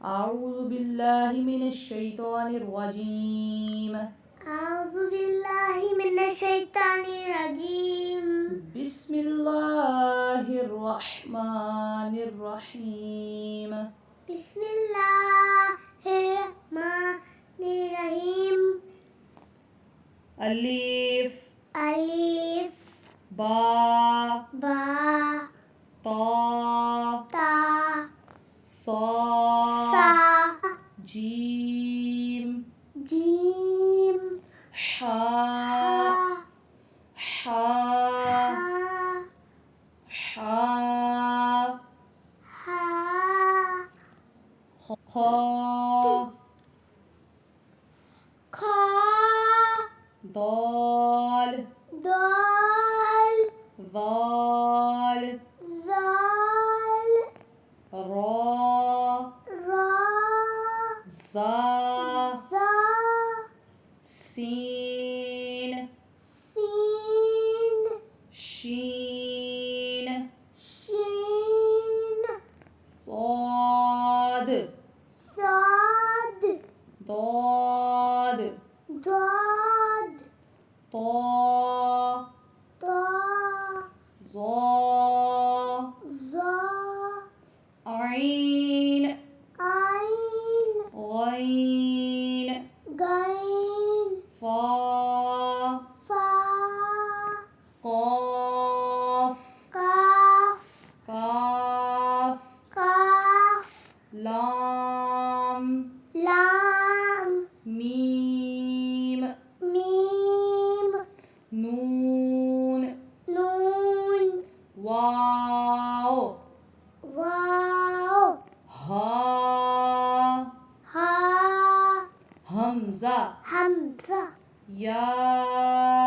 أعوذ بالله من الشيطان الرجيم أعوذ بالله من الشيطان الرجيم بسم الله الرحمن الرحيم بسم الله الرحمن الرحيم ألف ألف با با طا تا صا سا جيم جيم حا حا حا حا حا خا خا ضال دال ظال زال را را زا زا سين سين شين شين صاد صاد ضاد ضاد طا طا ظا ظا عين عين غين غين فا فا قاف قاف كاف قاف لام لام ميم ميم نون نون واو واو ها ها همزة همزة يا